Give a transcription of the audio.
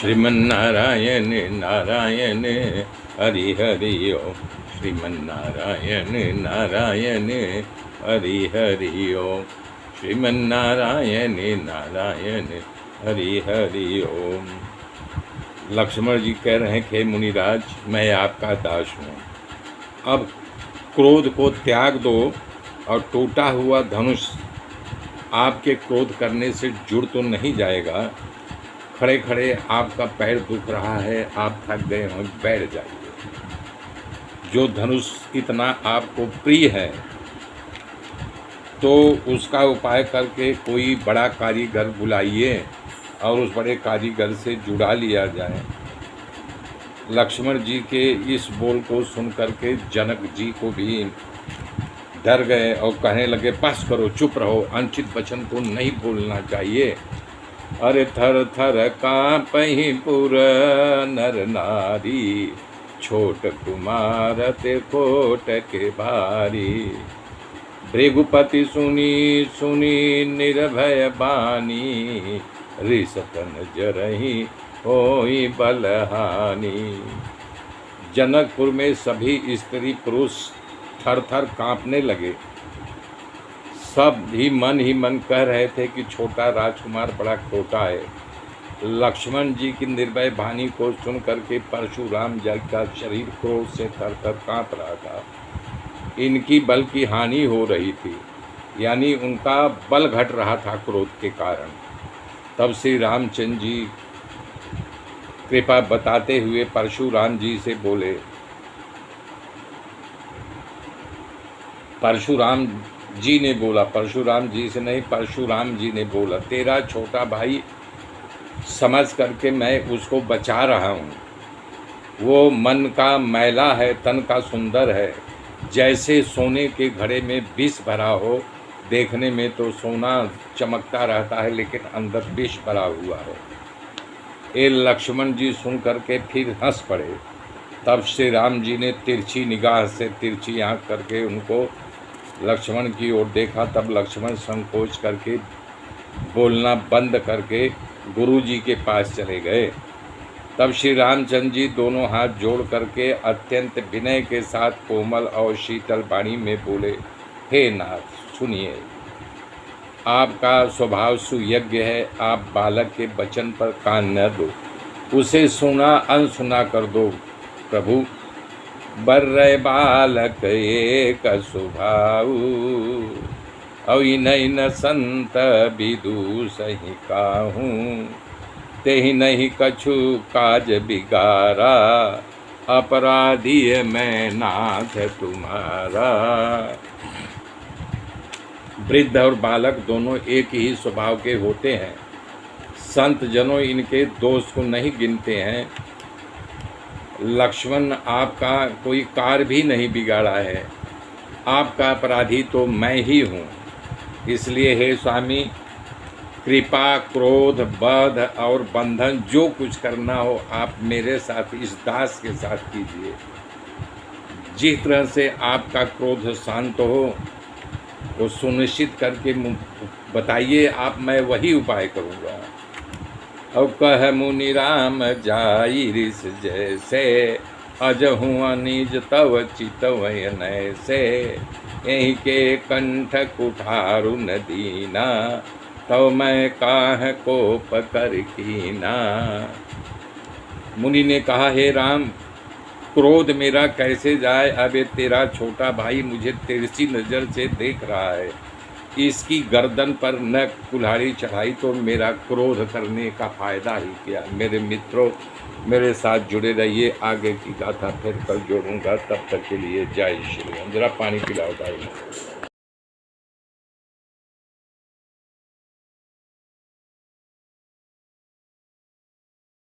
श्रीमन्नारायण नारायण हरि हरि ओम। श्रीमन्नारायण नारायण हरि हरि ओम। श्रीमन्नारायण नारायण हरि हरि ओम। लक्ष्मण जी कह रहे हैं कि मुनिराज, मैं आपका दास हूँ। अब क्रोध को त्याग दो और टूटा हुआ धनुष आपके क्रोध करने से जुड़ तो नहीं जाएगा। खड़े खड़े आपका पैर दुख रहा है, आप थक गए हैं, बैठ जाइए। जो धनुष इतना आपको प्रिय है तो उसका उपाय करके कोई बड़ा कारीगर बुलाइए और उस बड़े कारीगर से जुड़ा लिया जाए। लक्ष्मण जी के इस बोल को सुन करके जनक जी को भी डर गए और कहने लगे, बस करो, चुप रहो, अनुचित वचन को नहीं बोलना चाहिए। अरे थर थर काँपहि पुर नर नारी, छोट कुमार ते कोट के भारी। भृगुपति सुनी सुनी निर्भय बानी, रिसतन जरहि होई बलहानि। जनकपुर में सभी स्त्री पुरुष थर थर काँपने लगे। सब ही मन कह रहे थे कि छोटा राजकुमार बड़ा खोटा है। लक्ष्मण जी की निर्भय वाणी को सुन करके परशुराम जी का शरीर क्रोध से थर थर काँप रहा था। इनकी बल की हानि हो रही थी, यानी उनका बल घट रहा था क्रोध के कारण। तब श्री रामचंद्र जी कृपा बताते हुए परशुराम जी से बोले, परशुराम जी ने बोला, परशुराम जी से नहीं, परशुराम जी ने बोला, तेरा छोटा भाई समझ करके मैं उसको बचा रहा हूँ। वो मन का मैला है, तन का सुंदर है, जैसे सोने के घड़े में विष भरा हो। देखने में तो सोना चमकता रहता है लेकिन अंदर विष भरा हुआ है। ये लक्ष्मण जी सुन करके फिर हंस पड़े। तब श्री राम जी ने तिरछी निगाह से तिरछी आँख करके उनको लक्ष्मण की ओर देखा। तब लक्ष्मण संकोच करके बोलना बंद करके गुरु जी के पास चले गए। तब श्री रामचंद्र जी दोनों हाथ जोड़ करके अत्यंत विनय के साथ कोमल और शीतल वाणी में बोले, हे नाथ, सुनिए, आपका स्वभाव सुयज्ञ है, आप बालक के वचन पर कान न दो, उसे सुना अनसुना कर दो। प्रभु, बर्रे बालक एक स्वभाव, अविनय न संत विदु सही काहूँ। तेहि नहीं कछु काज बिगारा, अपराधी मैं नाथ तुम्हारा। वृद्ध और बालक दोनों एक ही स्वभाव के होते हैं। संत जनों इनके दोष को नहीं गिनते हैं। लक्ष्मण, आपका कोई कार्य भी नहीं बिगाड़ा है, आपका अपराधी तो मैं ही हूँ। इसलिए हे स्वामी, कृपा, क्रोध, वध और बंधन जो कुछ करना हो आप मेरे साथ, इस दास के साथ कीजिए। जिस तरह से आपका क्रोध शांत हो वो सुनिश्चित करके बताइए, आप, मैं वही उपाय करूँगा। और कह मुनि राम जाई रिस जैसे, अजहूँ अनिज तव चितवय नैसे। यही के कंठ कुठारु न दीना, तव मैं काह कोप कर कीना। मुनि ने कहा, हे राम, क्रोध मेरा कैसे जाए। अब ये तेरा छोटा भाई मुझे तिरछी नज़र से देख रहा है, इसकी गर्दन पर न कुल्हाड़ी चढ़ाई तो मेरा क्रोध करने का फ़ायदा ही क्या। मेरे मित्रों, मेरे साथ जुड़े रहिए, आगे की गाथा फिर कल जोड़ूंगा। तब तक के लिए जय श्री राम। जरा पानी पिलाओ भाई।